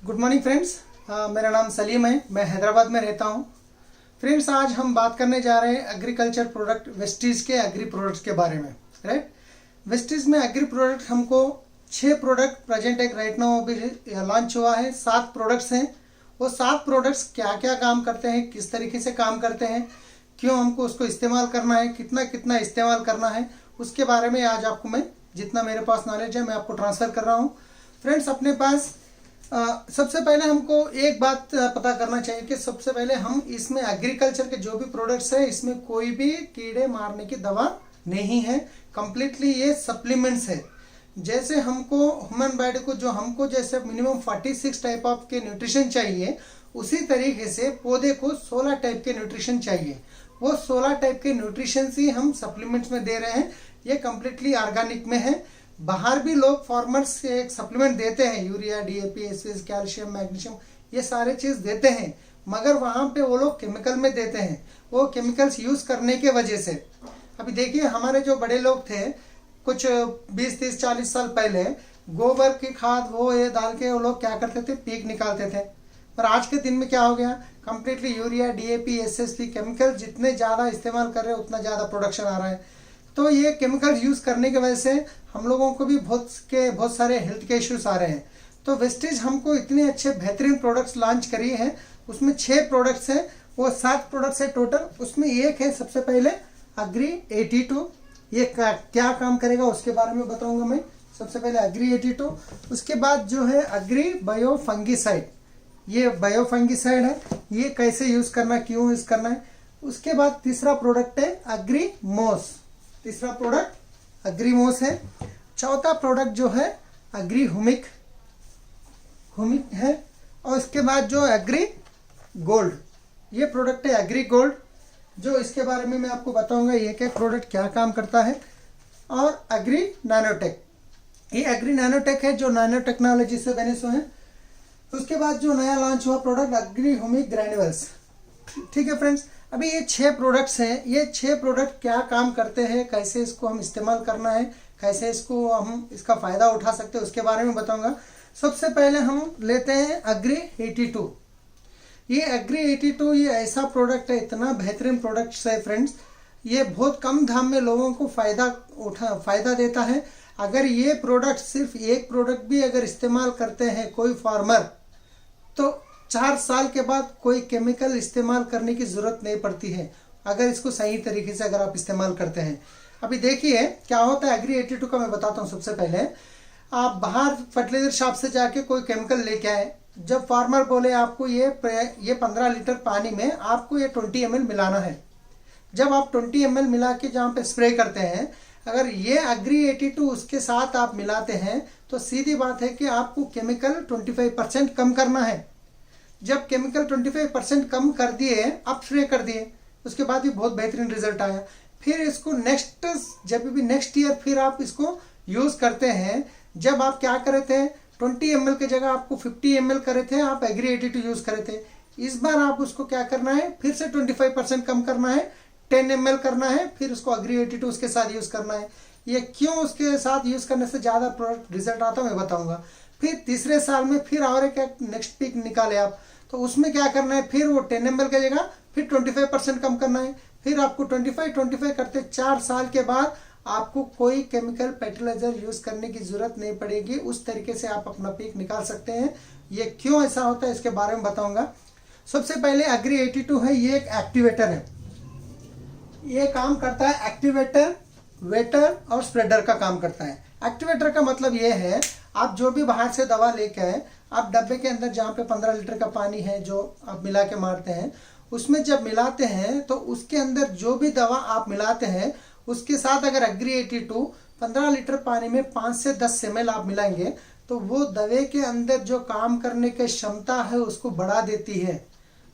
Good morning friends. मेरा नाम सलीम है, मैं हैदराबाद में रहता हूँ। फ्रेंड्स, आज हम बात करने जा रहे हैं एग्रीकल्चर प्रोडक्ट वेस्टीज के एग्री प्रोडक्ट्स के बारे में। राइट, वेस्टीज में एग्री प्रोडक्ट हमको 6 प्रोडक्ट प्रेजेंट एक राइट नाउ अभी लॉन्च हुआ है। 7 प्रोडक्ट्स हैं। वो 7 प्रोडक्ट्स क्या क्या काम करते हैं, किस तरीके से काम करते हैं, क्यों हमको उसको इस्तेमाल करना है, कितना कितना इस्तेमाल करना है, उसके बारे में आज आपको मैं जितना मेरे पास नॉलेज है मैं आपको ट्रांसफ़र कर रहा हूँ। फ्रेंड्स, अपने पास सबसे पहले हमको एक बात पता करना चाहिए कि सबसे पहले हम इसमें एग्रीकल्चर के जो भी प्रोडक्ट्स है इसमें कोई भी कीड़े मारने की दवा नहीं है। कम्प्लीटली ये सप्लीमेंट्स है। जैसे हमको ह्यूमन बॉडी को जो हमको जैसे मिनिमम 46 टाइप ऑफ के न्यूट्रिशन चाहिए, उसी तरीके से पौधे को 16 टाइप के न्यूट्रिशन चाहिए। वो 16 टाइप के न्यूट्रिशन ही हम सप्लीमेंट्स में दे रहे हैं। ये कम्प्लीटली ऑर्गेनिक में है। बाहर भी लोग फार्मर्स एक सप्लीमेंट देते हैं, urea, DAP, SS, calcium, magnesium, ये सारे चीज़ देते हैं, मगर वहाँ पे वो लोग केमिकल में देते हैं। वो केमिकल्स यूज़ करने के वजह से अभी देखिए, हमारे जो बड़े लोग थे कुछ 20, 30, 40 साल पहले गोबर की खाद वो ये डाल के वो लोग क्या करते थे, पीक निकालते थे। पर आज के दिन में क्या हो गया, completely urea, DAP, SSP chemical जितने ज़्यादा इस्तेमाल कर रहे हैं उतना ज़्यादा प्रोडक्शन आ रहा है। तो ये केमिकल यूज़ करने की वजह से हम लोगों को भी बहुत सारे हेल्थ के इश्यूज आ रहे हैं। तो वेस्टीज हमको इतने अच्छे बेहतरीन प्रोडक्ट्स लॉन्च करी हैं। उसमें 6 प्रोडक्ट्स हैं, वो 7 प्रोडक्ट्स है टोटल। उसमें एक है सबसे पहले अग्री 82। ये क्या काम करेगा उसके बारे में बताऊंगा मैं। सबसे पहले अग्री 82, उसके बाद जो है अग्री बायो फंगिसाइड। ये बायो फंगिसाइड है, ये कैसे यूज़ करना, क्यों यूज़ करना है। उसके बाद तीसरा प्रोडक्ट है अग्री मोस। तीसरा प्रोडक्ट अग्रीमोस है। चौथा प्रोडक्ट जो है अग्री हुमिक है। और इसके बाद जो एग्री गोल्ड, ये प्रोडक्ट है एग्री गोल्ड, जो इसके बारे में मैं आपको बताऊंगा ये क्या प्रोडक्ट क्या काम करता है। और एग्री नैनोटेक, ये एग्री नैनोटेक है जो नैनो टेक्नोलॉजी से बने हुए हैं। उसके बाद जो नया लॉन्च हुआ प्रोडक्ट अग्री हुमिक ग्रैन्युअल्स। ठीक है फ्रेंड्स, अभी ये 6 प्रोडक्ट्स हैं। ये 6 प्रोडक्ट क्या काम करते हैं, कैसे इसको हम इस्तेमाल करना है, कैसे इसको हम इसका फ़ायदा उठा सकते हैं, उसके बारे में बताऊंगा। सबसे पहले हम लेते हैं अग्री 82। ये अग्री 82 ये ऐसा प्रोडक्ट है, इतना बेहतरीन प्रोडक्ट्स है फ्रेंड्स। ये बहुत कम दाम में लोगों को फ़ायदा देता है। अगर ये प्रोडक्ट सिर्फ एक प्रोडक्ट भी अगर इस्तेमाल करते हैं कोई फार्मर, तो 4 साल के बाद कोई केमिकल इस्तेमाल करने की ज़रूरत नहीं पड़ती है, अगर इसको सही तरीके से अगर आप इस्तेमाल करते हैं। अभी देखिए क्या होता है अग्री 82 का मैं बताता हूँ। सबसे पहले आप बाहर फर्टिलाइजर शॉप से जाके कोई केमिकल लेके आए। जब फार्मर बोले आपको ये 15 लीटर पानी में आपको ये 20 ml मिलाना है। जब आप 20 ml मिला के जहाँ पे स्प्रे करते हैं, अगर ये अग्री 82 उसके साथ आप मिलाते हैं तो सीधी बात है कि आपको केमिकल 25% कम करना है। जब केमिकल 25% कम कर दिए, आप स्प्रे कर दिए, उसके बाद भी बहुत बेहतरीन रिजल्ट आया। फिर इसको जब भी नेक्स्ट ईयर फिर आप इसको यूज़ करते हैं। जब आप क्या करे थे, 20 ml की जगह आपको 50 ml करे थे, आप एग्री 82 यूज़ करे थे। इस बार आप उसको क्या करना है, फिर से 25% कम करना है, 10 ml करना है, फिर उसको अग्री 82 उसके साथ यूज़ करना है। ये क्यों उसके साथ यूज़ करने से ज़्यादा प्रोडक्ट रिजल्ट आता मैं बताऊँगा। फिर तीसरे साल में फिर और एक नेक्स्ट पीक निकाले आप, तो उसमें क्या करना है, फिर वो 10 ml की जगह फिर 25% कम करना है। फिर आपको 25 करते 4 साल के बाद आपको कोई केमिकल फर्टिलाइजर यूज़ करने की ज़रूरत नहीं पड़ेगी। उस तरीके से आप अपना पीक निकाल सकते हैं। ये क्यों ऐसा होता है इसके बारे में बताऊंगा। सबसे पहले अग्री 82 है, ये एक एक्टिवेटर है। ये काम करता है एक्टिवेटर, वेटर और स्प्रेडर का काम करता है। एक्टिवेटर का मतलब ये है, आप जो भी बाहर से दवा लेके आए, आप डब्बे के अंदर जहाँ पे 15 लीटर का पानी है जो आप मिला के मारते हैं, उसमें जब मिलाते हैं तो उसके अंदर जो भी दवा आप मिलाते हैं उसके साथ अगर अग्री 82 15 लीटर पानी में 5 से 10 ml आप मिलाएंगे तो वो दवे के अंदर जो काम करने की क्षमता है उसको बढ़ा देती है,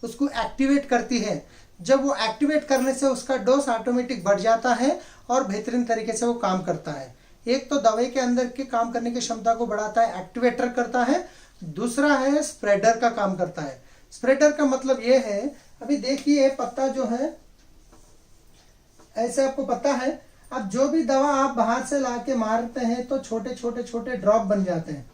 उसको एक्टिवेट करती है। जब वो एक्टिवेट करने से उसका डोज ऑटोमेटिक बढ़ जाता है और बेहतरीन तरीके से वो काम करता है। एक तो दवाई के अंदर के काम करने की क्षमता को बढ़ाता है, एक्टिवेटर करता है। दूसरा है स्प्रेडर का काम करता है। स्प्रेडर का मतलब ये है, अभी देखिए पत्ता जो है ऐसे आपको पता है, अब जो भी दवा आप बाहर से लाके मारते हैं तो छोटे छोटे ड्रॉप बन जाते हैं।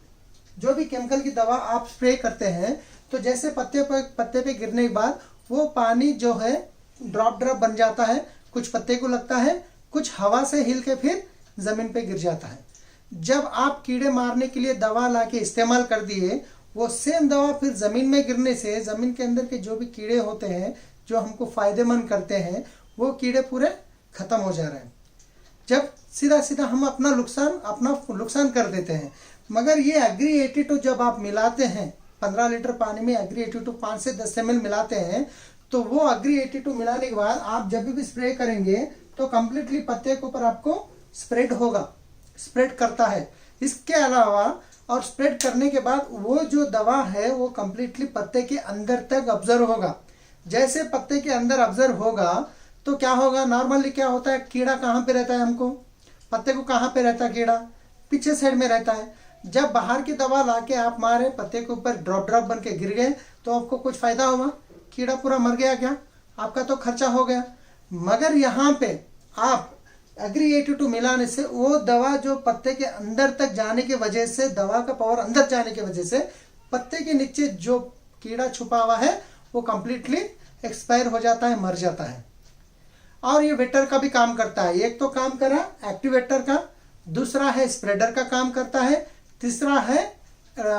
जो भी केमिकल की दवा आप स्प्रे करते हैं तो जैसे पत्ते पे गिरने के बाद वो पानी जो है ड्रॉप ड्रॉप बन जाता है, कुछ पत्ते को लगता है, कुछ हवा से हिल के फिर जमीन पे गिर जाता है। जब आप कीड़े मारने के लिए दवा लाके इस्तेमाल कर दिए, वो सेम दवा फिर जमीन में गिरने से जमीन के अंदर के जो भी कीड़े होते हैं जो हमको फायदेमंद करते हैं वो कीड़े पूरे खत्म हो जा रहे हैं। जब सीधा सीधा हम अपना नुकसान कर देते हैं। मगर ये एग्री 82 जब आप मिलाते हैं 15 लीटर पानी में एग्री 82 5 से 10 ml मिलाते हैं तो वो एग्री 82 मिलाने के बाद आप जब भी स्प्रे करेंगे तो कंप्लीटली पत्ते के ऊपर आपको स्प्रेड करता है। इसके अलावा और स्प्रेड करने के बाद वो जो दवा है वो कंप्लीटली पत्ते के अंदर तक ऑब्जर्व होगा। जैसे पत्ते के अंदर ऑब्जर्व होगा तो क्या होगा, नॉर्मली क्या होता है, कीड़ा कहाँ पे रहता है, हमको पत्ते को कहाँ पे रहता है कीड़ा, पीछे साइड में रहता है। जब बाहर की दवा लाके आप मारे पत्ते के ऊपर ड्रॉप ड्रॉप बन के गिर गए तो आपको कुछ फायदा हुआ, कीड़ा पूरा मर गया क्या, आपका तो खर्चा हो गया। मगर यहाँ पे आप एग्री 82 मिलाने से वो दवा जो पत्ते के अंदर तक जाने की वजह से, दवा का पावर अंदर जाने की वजह से पत्ते के नीचे जो कीड़ा छुपा हुआ है वो कंप्लीटली एक्सपायर हो जाता है, मर जाता है। और ये वेटर का भी काम करता है। एक तो काम करा एक्टिवेटर का, दूसरा है स्प्रेडर का काम करता है, तीसरा है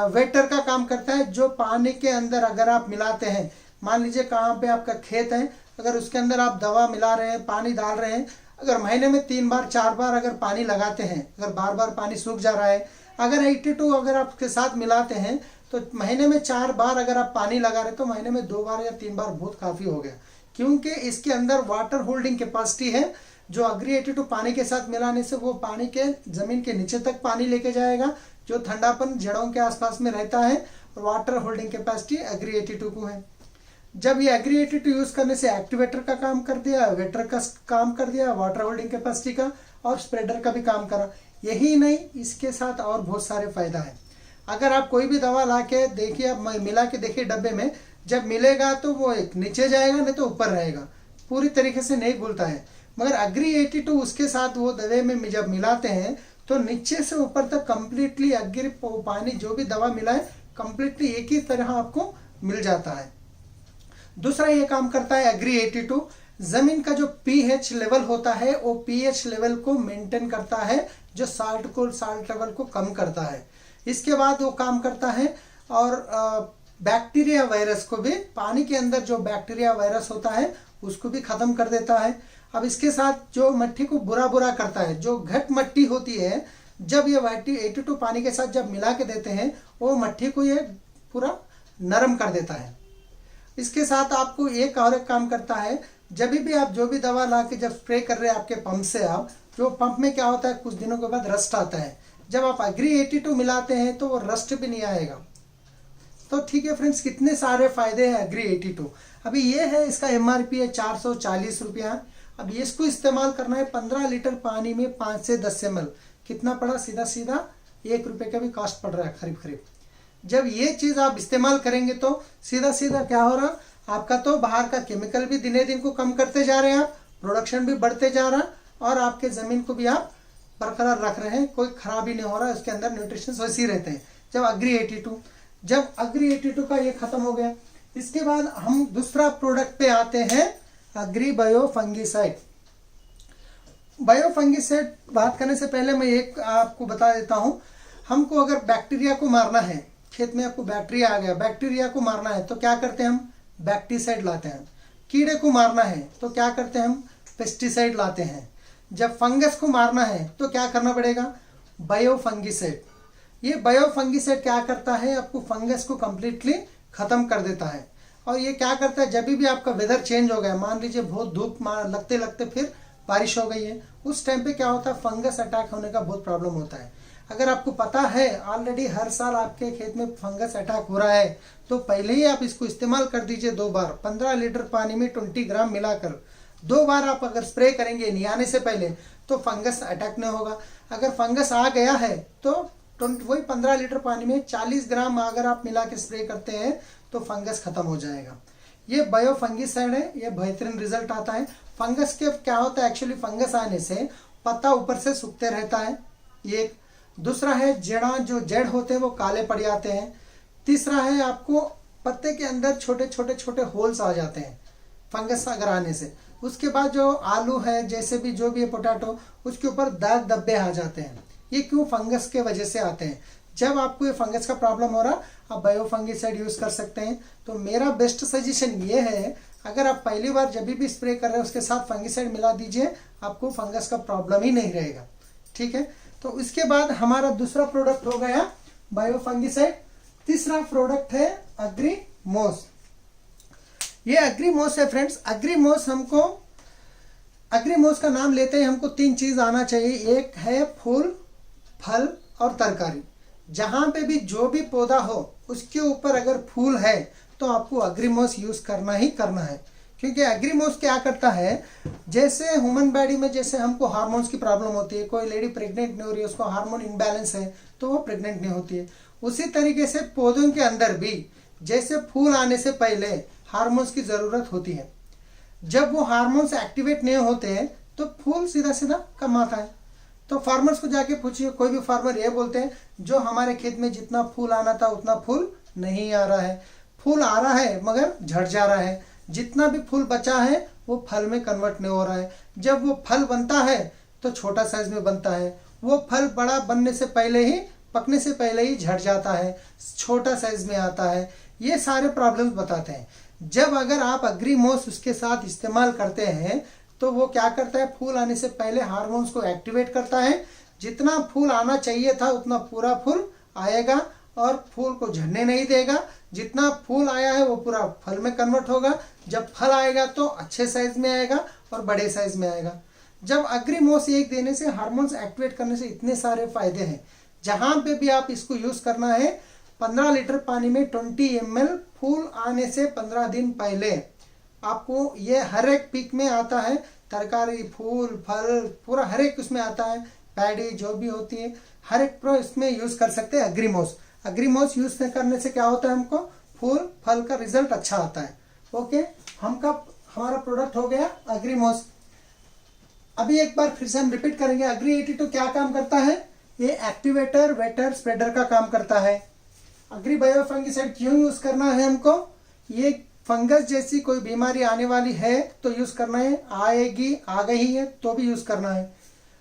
वेटर का काम करता है। जो पानी के अंदर अगर आप मिलाते हैं, मान लीजिए कहाँ पे आपका खेत है, अगर उसके अंदर आप दवा मिला रहे हैं, पानी डाल रहे हैं, अगर महीने में 3 बार 4 बार अगर पानी लगाते हैं, अगर बार बार पानी सूख जा रहा है, अगर 82 अगर आपके साथ मिलाते हैं तो महीने में 4 बार अगर आप पानी लगा रहे हैं तो महीने में 2 बार या 3 बार बहुत काफ़ी हो गया। क्योंकि इसके अंदर वाटर होल्डिंग कैपेसिटी है। जो एग्री 82 पानी के साथ मिलाने से वो पानी के जमीन के नीचे तक पानी लेके जाएगा, जो ठंडापन जड़ों के आसपास में रहता है। और वाटर होल्डिंग कैपेसिटी एग्री 82 को है। जब ये एग्री 82 यूज करने से एक्टिवेटर का काम कर दिया, वेटर का काम कर दिया, वाटर होल्डिंग कैपेसिटी का, और स्प्रेडर का भी काम करा। यही नहीं, इसके साथ और बहुत सारे फायदा है। अगर आप कोई भी दवा ला के देखिए, आप मिला के देखिए डब्बे में, जब मिलेगा तो वो एक नीचे जाएगा, नहीं तो ऊपर रहेगा, पूरी तरीके से नहीं घुलता है। मगर एग्री 82 उसके साथ वो दवे में जब मिलाते हैं तो नीचे से ऊपर तक कंप्लीटली एग्री पानी जो भी दवा मिला है कंप्लीटली एक ही तरह आपको मिल जाता है। दूसरा ये काम करता है एग्री 82, जमीन का जो पीएच लेवल होता है वो पीएच लेवल को मेंटेन करता है, जो साल्ट लेवल को कम करता है। इसके बाद वो काम करता है और बैक्टीरिया वायरस को भी, पानी के अंदर जो बैक्टीरिया वायरस होता है उसको भी खत्म कर देता है। अब इसके साथ जो मट्टी को बुरा करता है, जो घट मट्टी होती है, जब ये 82 पानी के साथ जब मिला के देते हैं वो मट्टी को ये पूरा नरम कर देता है। इसके साथ आपको एक और एक काम करता है, जब भी आप जो भी दवा ला के जब स्प्रे कर रहे हैं आपके पंप से, आप जो पंप में क्या होता है कुछ दिनों के बाद रस्ट आता है। जब आप एग्री 82 मिलाते हैं तो वो रस्ट भी नहीं आएगा। तो ठीक है फ्रेंड्स, कितने सारे फायदे हैं एग्री 82। अभी ये है, इसका MRP है 440 रुपया। अब ये इसको इस्तेमाल करना है 15 लीटर पानी में 5 से 10 ml। कितना पड़ा, सीधा 1 रुपये का भी कॉस्ट पड़ रहा है करीब। जब ये चीज़ आप इस्तेमाल करेंगे तो सीधा क्या हो रहा, आपका तो बाहर का केमिकल भी दिने दिन को कम करते जा रहे हैं आप, प्रोडक्शन भी बढ़ते जा रहा, और आपके ज़मीन को भी आप बरकरार रख रहे हैं, कोई खराबी नहीं हो रहा, उसके अंदर न्यूट्रिशंस वैसे ही रहते हैं। जब एग्री 82 का ये खत्म हो गया, इसके बाद हम दूसरा प्रोडक्ट पे आते हैं, agri bio fungicide. Bio fungicide बात करने से पहले मैं एक आपको बता देता हूँ, हमको अगर बैक्टीरिया को मारना है, खेत में आपको बैक्टीरिया आ गया, बैक्टीरिया को मारना है तो क्या करते हैं हम, बैक्टीसाइड लाते हैं। कीड़े को मारना है तो क्या करते हैं हम, पेस्टिसाइड लाते हैं। जब फंगस को मारना है तो क्या करना पड़ेगा, बायो फंगिसाइड। ये बायो फंगिसाइड क्या करता है, आपको फंगस को कंप्लीटली खत्म कर देता है। और ये क्या करता है, जब भी आपका वेदर चेंज हो गया, मान लीजिए बहुत धूप लगते फिर बारिश हो गई है, उस टाइम पे क्या होता है, फंगस अटैक होने का बहुत प्रॉब्लम होता है। अगर आपको पता है ऑलरेडी हर साल आपके खेत में फंगस अटैक हो रहा है तो पहले ही आप इसको इस्तेमाल कर दीजिए 2 बार, 15 लीटर पानी में 20 ग्राम मिलाकर 2 बार आप अगर स्प्रे करेंगे नियाने से पहले तो फंगस अटैक नहीं होगा। अगर फंगस आ गया है तो वही 15 लीटर पानी में 40 ग्राम अगर आप मिला के स्प्रे करते हैं तो फंगस खत्म हो जाएगा। ये बायो फंगिसाइड है, ये बेहतरीन रिजल्ट आता है। फंगस के क्या होता है, एक्चुअली फंगस आने से पत्ता ऊपर से सूखते रहता है, ये दूसरा है जड़ा, जो जड़ होते हैं वो काले पड़ जाते हैं। तीसरा है आपको पत्ते के अंदर छोटे छोटे छोटे होल्स आ जाते हैं फंगस अगर आने से। उसके बाद जो आलू है, जैसे भी जो भी है पोटैटो, उसके ऊपर दाग धब्बे आ जाते हैं। ये क्यों? फंगस के वजह से आते हैं। जब आपको ये फंगस का प्रॉब्लम हो रहा, आप बायोफंगिसाइड यूज कर सकते हैं। तो मेरा बेस्ट सजेशन ये है, अगर आप पहली बार जब भी स्प्रे कर रहे हैं उसके साथ फंगिसाइड मिला दीजिए, आपको फंगस का प्रॉब्लम ही नहीं रहेगा। ठीक है, तो इसके बाद हमारा दूसरा प्रोडक्ट हो गया बायोफंगिसाइड। तीसरा प्रोडक्ट है अग्रीमोस। ये अग्रीमोस है फ्रेंड्स। अग्रीमोस का नाम लेते ही हमको 3 चीज आना चाहिए। एक है फूल, फल और तरकारी। जहां पे भी जो भी पौधा हो उसके ऊपर अगर फूल है तो आपको अग्रीमोस यूज करना ही करना है। क्योंकि अग्रीमोस क्या करता है, जैसे ह्यूमन बॉडी में जैसे हमको हार्मोन्स की प्रॉब्लम होती है, कोई लेडी प्रेग्नेंट नहीं हो रही है, उसको हार्मोन इम्बैलेंस है तो वो प्रेग्नेंट नहीं होती है। उसी तरीके से पौधों के अंदर भी जैसे फूल आने से पहले हार्मोन्स की जरूरत होती है। जब वो हार्मोन्स एक्टिवेट नहीं होते हैं तो फूल सीधा सीधा कम आता है। तो फार्मर्स को जाके पूछिए, कोई भी फार्मर ये बोलते हैं जो हमारे खेत में जितना फूल आना था उतना फूल नहीं आ रहा है। फूल आ रहा है मगर झड़ जा रहा है। जितना भी फूल बचा है वो फल में कन्वर्ट नहीं हो रहा है। जब वो फल बनता है तो छोटा साइज में बनता है। वो फल बड़ा बनने से पहले ही, पकने से पहले ही झड़ जाता है, छोटा साइज में आता है। ये सारे प्रॉब्लम्स बताते हैं। जब अगर आप अग्रीमोस उसके साथ इस्तेमाल करते हैं तो वो क्या करता है, फूल आने से पहले हार्मोन्स को एक्टिवेट करता है। जितना फूल आना चाहिए था उतना पूरा फूल आएगा और फूल को झड़ने नहीं देगा। जितना फूल आया है वो पूरा फल में कन्वर्ट होगा। जब फल आएगा तो अच्छे साइज में आएगा और बड़े साइज में आएगा। जब अग्रीमोस एक देने से, हार्मोन्स एक्टिवेट करने से इतने सारे फायदे हैं। जहां पे भी आप इसको यूज करना है, 15 लीटर पानी में 20 ml फूल आने से 15 दिन पहले आपको, ये हर एक पीक में आता है, तरकारी, फूल, फल, पूरा हर एक उसमें आता है। पैडी जो भी होती है हर एक प्रो इसमें यूज कर सकते हैं अग्रीमोस। अग्रीमोस यूज करने से क्या होता है, हमको फूल फल का रिजल्ट अच्छा आता है। ओके, हमारा प्रोडक्ट हो गया अग्रीमोस। अभी एक बार फिर से हम रिपीट करेंगे। अग्री 82 क्या काम करता है, ये एक्टिवेटर, वेटर, स्प्रेडर का काम करता है। अग्री बायोफंगिसाइड क्यों यूज करना है हमको, ये फंगस जैसी कोई बीमारी आने वाली है तो यूज करना है, आएगी, आ गई है तो भी यूज करना है।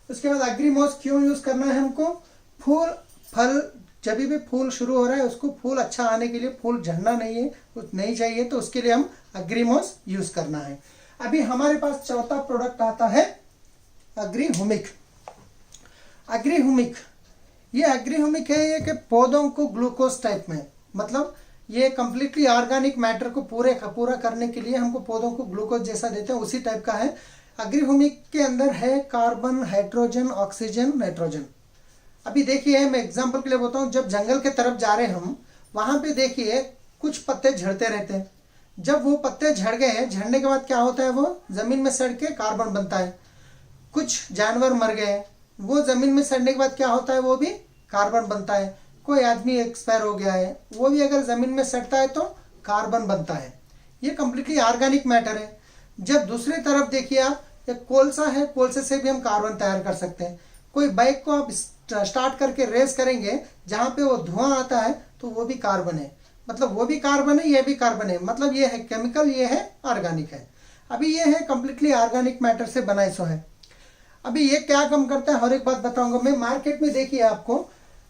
उसके बाद अग्रीमोस क्यों यूज करना है हमको, फूल फल, जब भी फूल शुरू हो रहा है उसको फूल अच्छा आने के लिए, फूल झड़ना नहीं चाहिए तो उसके लिए हम अग्रीमोस यूज करना है। अभी हमारे पास चौथा प्रोडक्ट आता है अग्रीहुमिक। ये अग्रीहुमिक है, ये कि पौधों को ग्लूकोज टाइप में, मतलब ये कंप्लीटली ऑर्गेनिक मैटर को पूरा करने के लिए हमको पौधों को ग्लूकोज जैसा देते हैं, उसी टाइप का है। अग्रीहुमिक के अंदर है कार्बन, हाइड्रोजन, ऑक्सीजन, नाइट्रोजन। अभी देखिए, मैं एग्जांपल के लिए बताऊं, जब जंगल के तरफ जा रहे हम, वहां पे देखिए कुछ पत्ते झड़ते रहते हैं। जब वो पत्ते झड़ गए हैं, झड़ने के बाद क्या होता है, वो जमीन में सड़ के कार्बन बनता है। कुछ जानवर मर गए हैं, वो जमीन में सड़ने के बाद क्या होता है, वो भी कार्बन बनता है। कोई आदमी एक्सपायर हो गया है, वो भी अगर जमीन में सड़ता है तो कार्बन बनता है। ये कंप्लीटली ऑर्गेनिक मैटर है। जब दूसरी तरफ देखिए आप, एक कोलसा है, कोलसे से भी हम कार्बन तैयार कर सकते हैं। कोई बाइक को आप स्टार्ट करके रेस करेंगे, जहां पे वो धुआं आता है तो वो भी कार्बन है। मतलब वो भी कार्बन है, ये भी कार्बन है। मतलब ये है केमिकल, ये है ऑर्गेनिक है। अभी ये है कंप्लीटली ऑर्गेनिक मैटर से बनाए सो है। अभी ये क्या काम करता है, हर एक बात बताऊंगा मैं। मार्केट में देखिए, आपको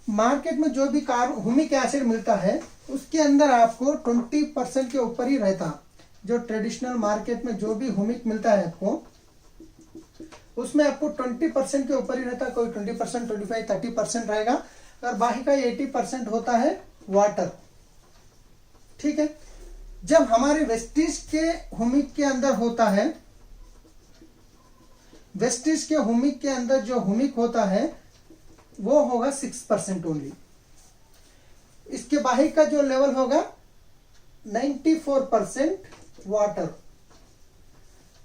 मार्केट में जो भी ह्यूमिक एसिड मिलता है उसके अंदर आपको 20% के ऊपर ही रहता। जो ट्रेडिशनल मार्केट में जो भी ह्यूमिक मिलता है आपको, उसमें आपको 20% के ऊपर ही रहता। कोई 20%, 25, 30% रहेगा और बाकी का 80% होता है वाटर। ठीक है, जब हमारे वेस्टिज के ह्यूमिक के अंदर होता है, वेस्टिज के ह्यूमिक के अंदर जो ह्यूमिक होता है वो होगा 6% ओनली। इसके बाहर का जो लेवल होगा 94% वाटर।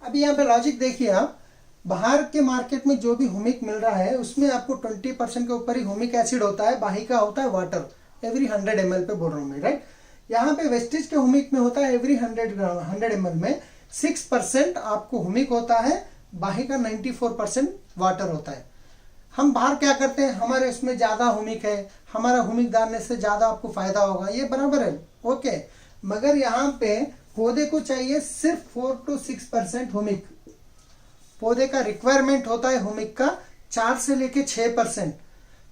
अभी यहां पे लॉजिक देखिए आप, बाहर के मार्केट में जो भी ह्यूमिक मिल रहा है उसमें आपको 20% के ऊपर ही ह्यूमिक एसिड होता है, बाकी का होता है वाटर। एवरी 100 ml पे बोल रहा हूं मैं, राइट। यहाँ पे वेस्टिज के ह्यूमिक में होता है एवरी 100 ml में 6% आपको ह्यूमिक होता है, बाकी का 94% वाटर होता है। हम बाहर क्या करते हैं, हमारे इसमें ज़्यादा हुमिक है, हमारा हुमिक डालने से ज़्यादा आपको फायदा होगा, ये बराबर है, ओके। मगर यहाँ पे पौधे को चाहिए सिर्फ 4 to 6% हुमिक। पौधे का रिक्वायरमेंट होता है हुमिक का 4 से लेके 6%।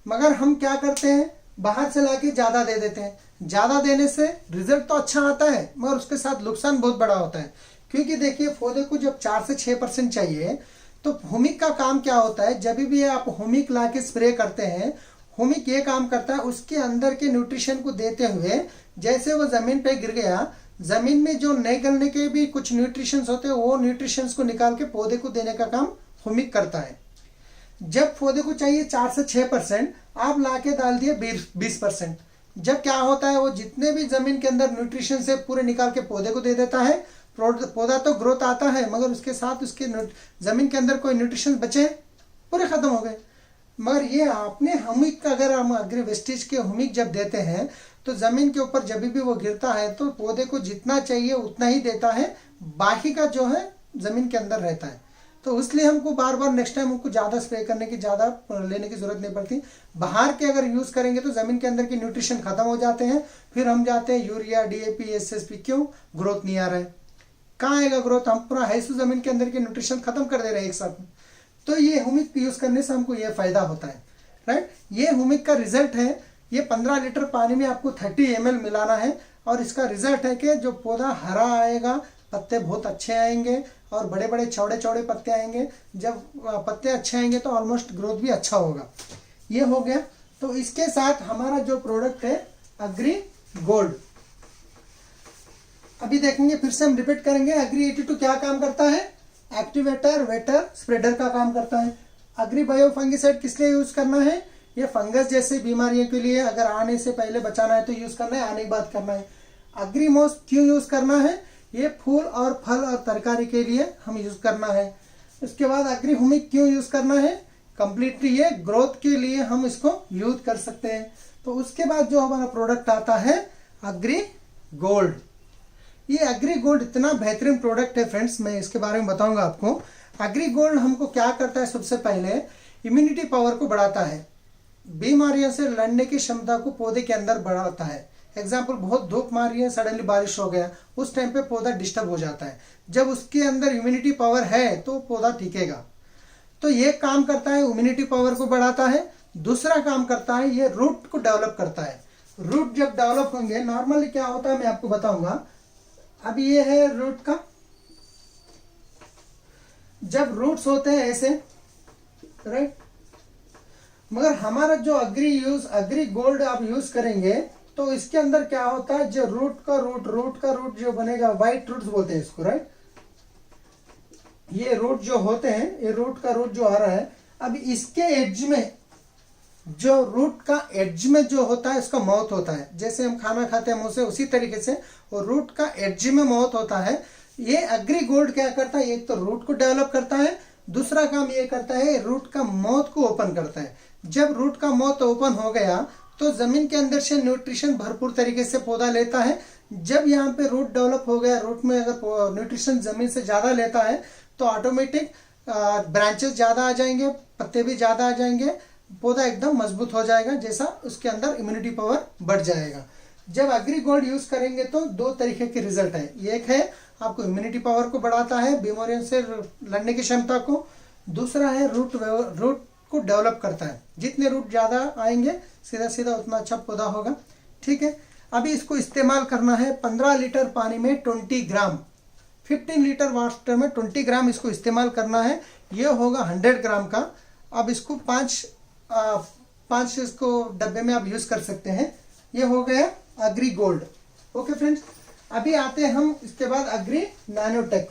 मगर हम क्या करते हैं, बाहर से लाके ज़्यादा दे देते हैं। ज़्यादा देने से रिजल्ट तो अच्छा आता है, मगर उसके साथ नुकसान बहुत बड़ा होता है। क्योंकि देखिए पौधे को जब 4 से 6% चाहिए, तो हुमिक का काम क्या होता है, जब भी आप हुमिक ला के स्प्रे करते हैं, हुमिक ये काम करता है उसके अंदर के न्यूट्रिशन को देते हुए, जैसे वो जमीन पे गिर गया, जमीन में जो नहीं गलने के भी कुछ न्यूट्रिशंस होते हैं, वो न्यूट्रिशंस को निकाल के पौधे को देने का काम हुमिक करता है। जब पौधे को चाहिए 4 से 6%, आप ला के डाल दिए 20%। जब क्या होता है, वो जितने भी जमीन के अंदर न्यूट्रिशन से पूरे निकाल के पौधे को दे देता है। पौधा तो ग्रोथ आता है, मगर उसके साथ उसके जमीन के अंदर कोई न्यूट्रिशन बचे पूरे खत्म हो गए। मगर ये आपने हुमिक, अगर हम एग्री वेस्टेज के हुमिक जब देते हैं, तो जमीन के ऊपर जब भी वो गिरता है तो पौधे को जितना चाहिए उतना ही देता है, बाकी का जो है जमीन के अंदर रहता है। तो इसलिए हमको बार बार नेक्स्ट टाइम हमको ज़्यादा स्प्रे करने की, ज़्यादा लेने की जरूरत नहीं पड़ती। बाहर के अगर यूज़ करेंगे तो ज़मीन के अंदर के न्यूट्रिशन खत्म हो जाते हैं, फिर हम जाते हैं यूरिया, DAP, SSP। क्यों? ग्रोथ नहीं आ रहा है। कहाँ आएगा ग्रोथ? हम पूरा हैसू जमीन के अंदर के न्यूट्रिशन खत्म कर दे रहे हैं एक साथ में। तो ये हुमिक यूज़ करने से हमको ये फायदा होता है, राइट। ये हुमिक का रिजल्ट है, ये 15 लीटर पानी में आपको 30 ml मिलाना है, और इसका रिजल्ट है कि जो पौधा हरा आएगा, पत्ते बहुत अच्छे आएंगे और बड़े बड़े चौड़े चौड़े पत्ते आएंगे। जब पत्ते अच्छे आएंगे तो ऑलमोस्ट ग्रोथ भी अच्छा होगा। ये हो गया। तो इसके साथ हमारा जो प्रोडक्ट है एग्री गोल्ड, अभी देखेंगे, फिर से हम रिपीट करेंगे। एग्री 82 क्या काम करता है? एक्टिवेटर, वेटर, स्प्रेडर का काम करता है। एग्री बायो फंगिसाइड किस लिए यूज करना है? ये फंगस जैसे बीमारियों के लिए, अगर आने से पहले बचाना है तो यूज करना है, आने के बाद करना है। एग्रीमोस क्यों यूज करना है? ये फूल और फल और तरकारी के लिए हम यूज करना है। उसके बाद एग्री हुमिक क्यों यूज करना है? कंप्लीटली ये ग्रोथ के लिए हम इसको यूज कर सकते हैं। तो उसके बाद जो हमारा प्रोडक्ट आता है एग्री गोल्ड। ये एग्री गोल्ड इतना बेहतरीन प्रोडक्ट है फ्रेंड्स, मैं इसके बारे में बताऊंगा आपको। एग्री गोल्ड हमको क्या करता है? सबसे पहले इम्यूनिटी पावर को बढ़ाता है, बीमारियों से लड़ने की क्षमता को पौधे के अंदर बढ़ाता है। एग्जाम्पल, बहुत धूप मार रही है, सडनली बारिश हो गया, उस टाइम पे पौधा डिस्टर्ब हो जाता है। जब उसके अंदर इम्यूनिटी पावर है तो पौधा टिकेगा। तो ये काम करता है, इम्यूनिटी पावर को बढ़ाता है। दूसरा काम करता है, ये रूट को डेवलप करता है। रूट जब डेवलप होंगे, नॉर्मली क्या होता है मैं आपको बताऊंगा। अब ये है रूट का, जब रूट्स होते हैं ऐसे, राइट। मगर हमारा जो एग्री गोल्ड आप यूज करेंगे तो इसके अंदर क्या होता है, जो रूट का रूट जो बनेगा, व्हाइट रूट्स बोलते हैं इसको, राइट। ये रूट जो होते हैं, ये रूट का रूट जो आ रहा है, अब इसके एज में, जो रूट का एज में जो होता है उसका माउथ होता है। जैसे हम खाना खाते हैं मुंह से, उसी तरीके से और रूट का एज में माउथ होता है। ये एग्री गोल्ड क्या करता है? एक तो रूट को डेवलप करता है, दूसरा काम ये करता है रूट का माउथ को ओपन करता है। जब रूट का माउथ ओपन हो गया तो जमीन के अंदर से न्यूट्रिशन भरपूर तरीके से पौधा लेता है। जब यहाँ पे रूट डेवलप हो गया, रूट में अगर न्यूट्रिशन जमीन से ज्यादा लेता है तो ऑटोमेटिक ब्रांचेस ज्यादा आ जाएंगे, पत्ते भी ज्यादा आ जाएंगे, पौधा एकदम मजबूत हो जाएगा, जैसा उसके अंदर इम्यूनिटी पावर बढ़ जाएगा। जब एग्री गोल्ड यूज करेंगे तो 2 तरीके के रिजल्ट है। एक है आपको इम्यूनिटी पावर को बढ़ाता है, बीमारियों से लड़ने की क्षमता को। दूसरा है रूट को डेवलप करता है। जितने रूट ज्यादा आएंगे सीधा सीधा उतना अच्छा पौधा होगा, ठीक है। अभी इसको इस्तेमाल करना है 15 लीटर पानी में 20 ग्राम, 15 लीटर वाटर में 20 ग्राम इसको इस्तेमाल करना है। ये होगा 100 ग्राम का। अब इसको 5 इसको डब्बे में आप यूज कर सकते हैं। ये हो गया एग्री गोल्ड, ओके फ्रेंड्स। अभी आते हैं हम इसके बाद एग्री नैनोटेक।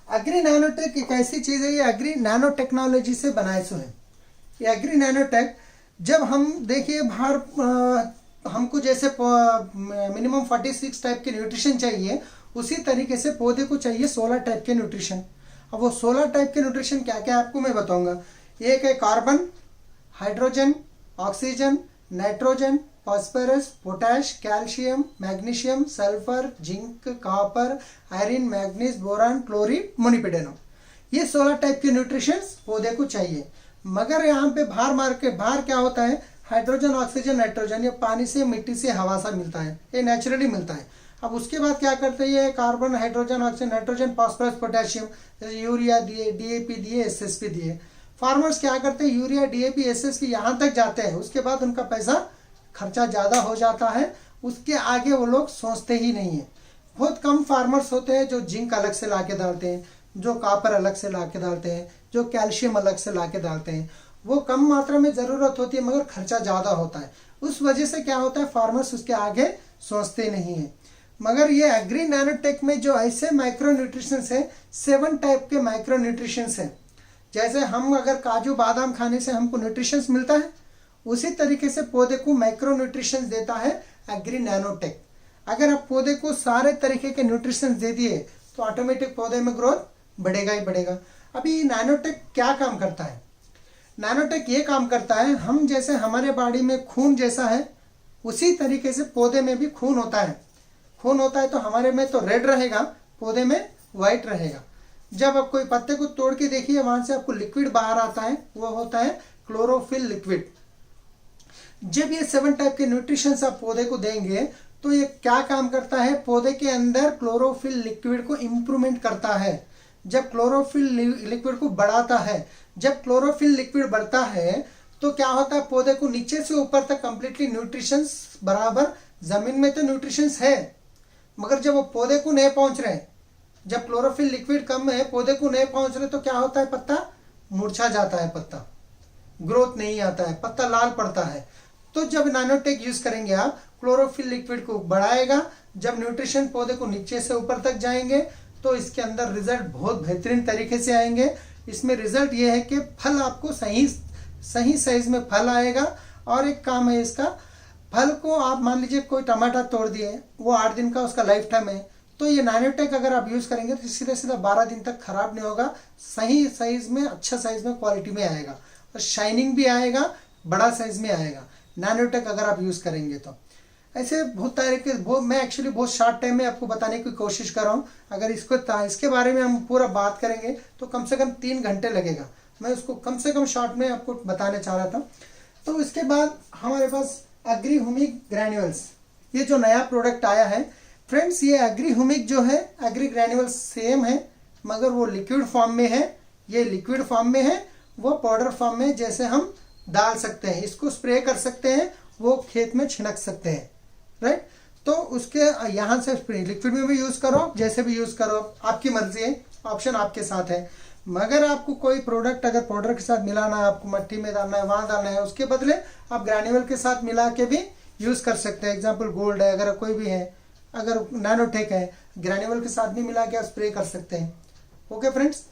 एग्री नैनोटेक एक ऐसी चीज है, ये एग्री नैनो टेक्नोलॉजी से बनाए सो है। ये एग्री नैनोटेक, जब हम देखिए बाहर हमको जैसे मिनिमम 46 टाइप के न्यूट्रिशन चाहिए, उसी तरीके से पौधे को चाहिए 16 टाइप के न्यूट्रिशन। अब वो 16 टाइप के न्यूट्रिशन क्या क्या आपको मैं बताऊंगा। एक है carbon, hydrogen, oxygen, nitrogen, phosphorus, potash, calcium, magnesium, sulphur, zinc, copper, iron, manganese, boron, chlorine, molybdenum. ये 16 टाइप के न्यूट्रिशंस पौधे को चाहिए। मगर यहाँ पे भार क्या होता है, हाइड्रोजन ऑक्सीजन नाइट्रोजन, ये पानी से मिट्टी से हवा से मिलता है, ये नेचुरली मिलता है। अब उसके बाद क्या करते हैं, ये carbon hydrogen oxygen nitrogen phosphorus potassium, जैसे यूरिया दिए, डीएपी दिए, एसएसपी दिए। फार्मर्स क्या करते हैं, यूरिया डीएपी एसएसपी यहाँ तक जाते हैं, उसके बाद उनका पैसा खर्चा ज़्यादा हो जाता है, उसके आगे वो लोग सोचते ही नहीं है। बहुत कम फार्मर्स होते हैं जो जिंक अलग से ला के डालते हैं, जो कॉपर अलग से ला के डालते हैं, जो कैल्शियम अलग से ला के डालते हैं। वो कम मात्रा में ज़रूरत होती है मगर खर्चा ज़्यादा होता है, उस वजह से क्या होता है, फार्मर्स उसके आगे सोचते नहीं है। मगर ये एग्री नैनोटेक में जो ऐसे माइक्रो न्यूट्रिशंस है, 7 टाइप के माइक्रो न्यूट्रिशंस है। जैसे हम अगर काजू बादाम खाने से हमको न्यूट्रिशंस मिलता है, उसी तरीके से पौधे को माइक्रो न्यूट्रिशंस देता है एग्री नैनोटेक। अगर आप पौधे को सारे तरीके के न्यूट्रिशंस दे दिए तो ऑटोमेटिक पौधे में ग्रोथ बढ़ेगा ही बढ़ेगा। अभी नैनोटेक क्या काम करता है, नैनोटेक ये काम करता है, हम जैसे हमारे बॉडी में खून जैसा है, उसी तरीके से पौधे में भी खून होता है। खून होता है तो हमारे में तो रेड रहेगा, पौधे में वाइट रहेगा। जब आप कोई पत्ते को तोड़ के देखिए, वहां से आपको लिक्विड बाहर आता है, वो होता है क्लोरोफिल लिक्विड। जब ये 7 टाइप के न्यूट्रिशंस आप पौधे को देंगे तो ये क्या काम करता है, पौधे के अंदर क्लोरोफिल लिक्विड को इंप्रूवमेंट करता है। जब क्लोरोफिल लिक्विड को बढ़ाता है, जब क्लोरोफिल लिक्विड बढ़ता है तो क्या होता है, पौधे को नीचे से ऊपर तक कंप्लीटली न्यूट्रिशंस बराबर, जमीन में तो न्यूट्रिशंस है मगर जब वो पौधे को नहीं पहुंच रहे, जब क्लोरोफिल लिक्विड कम है, पौधे को नहीं पहुंच रहे, तो क्या होता है, पत्ता मुरझा जाता है, पत्ता ग्रोथ नहीं आता है, पत्ता लाल पड़ता है। तो जब नैनोटेक यूज करेंगे आप, क्लोरोफिल लिक्विड को बढ़ाएगा, जब न्यूट्रिशन पौधे को नीचे से ऊपर तक जाएंगे तो इसके अंदर रिजल्ट बहुत बेहतरीन तरीके से आएंगे। इसमें रिजल्ट ये है कि फल आपको सही साइज में फल आएगा। और एक काम है इसका, फल को आप मान लीजिए कोई टमाटर तोड़ दिए, वो 8 दिन का उसका लाइफ टाइम है, तो ये नैनोटेक अगर आप यूज करेंगे तो सीधा सीधा 12 दिन तक खराब नहीं होगा, सही साइज में, अच्छा साइज में, क्वालिटी में आएगा और शाइनिंग भी आएगा, बड़ा साइज में आएगा नैनोटेक अगर आप यूज करेंगे तो। ऐसे बहुत तरीके, मैं एक्चुअली बहुत शॉर्ट टाइम में आपको बताने की कोशिश कर रहा हूँ। अगर इसके बारे में हम पूरा बात करेंगे तो कम से कम 3 घंटे लगेगा, मैं उसको कम से कम शॉर्ट में आपको बताने चाह रहा था। तो इसके बाद हमारे पास एग्री ह्यूमिक ग्रैन्यूल्स, ये जो नया प्रोडक्ट आया है फ्रेंड्स, ये एग्री ह्यूमिक जो है, एग्री ग्रैन्यूल्स सेम है मगर वो लिक्विड फॉर्म में है, ये लिक्विड फॉर्म में है, वो पाउडर फॉर्म में, जैसे हम डाल सकते हैं, इसको स्प्रे कर सकते हैं, वो खेत में छिड़क सकते हैं, राइट। तो उसके यहाँ से लिक्विड में भी यूज करो, जैसे भी यूज करो, आपकी मर्जी है, ऑप्शन आपके साथ है। मगर आपको कोई प्रोडक्ट अगर पाउडर के साथ मिलाना है, आपको मट्टी में डालना है, वहां डालना है, उसके बदले आप ग्रैन्यूल के साथ मिला के भी यूज कर सकते हैं। एग्जाम्पल गोल्ड है, अगर कोई भी है, अगर नैनोटेक है, ग्रैन्यूल के साथ भी मिला के आप स्प्रे कर सकते हैं। ओके फ्रेंड्स,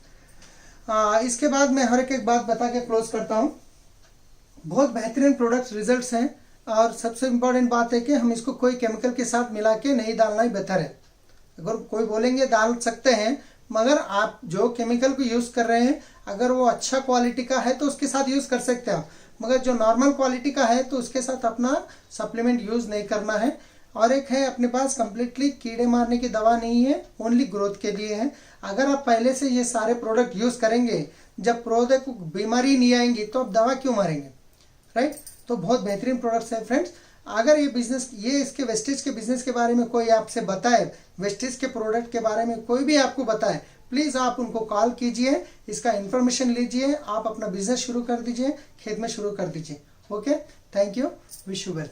इसके बाद मैं हर एक बात बता के क्लोज करता हूँ। बहुत बेहतरीन प्रोडक्ट्स रिजल्ट्स हैं और सबसे इम्पोर्टेंट बात है कि हम इसको कोई केमिकल के साथ मिला के नहीं डालना ही बेहतर है। अगर कोई बोलेंगे डाल सकते हैं, मगर आप जो केमिकल को यूज़ कर रहे हैं अगर वो अच्छा क्वालिटी का है तो उसके साथ यूज़ कर सकते हैं आप, मगर जो नॉर्मल क्वालिटी का है तो उसके साथ अपना सप्लीमेंट यूज़ नहीं करना है। और एक है, अपने पास कम्प्लीटली कीड़े मारने की दवा नहीं है, ओनली ग्रोथ के लिए है। अगर आप पहले से ये सारे प्रोडक्ट यूज़ करेंगे, जब पौधे को बीमारी नहीं आएंगी तो आप दवा क्यों मारेंगे, राइट। तो बहुत बेहतरीन प्रोडक्ट्स है फ्रेंड्स। अगर ये इसके वेस्टेज के बिजनेस के बारे में कोई आपसे बताए, वेस्टेज के प्रोडक्ट के बारे में कोई भी आपको बताए, प्लीज़ आप उनको कॉल कीजिए, इसका इन्फॉर्मेशन लीजिए, आप अपना बिजनेस शुरू कर दीजिए, खेत में शुरू कर दीजिए। Okay, thank you, wish you well.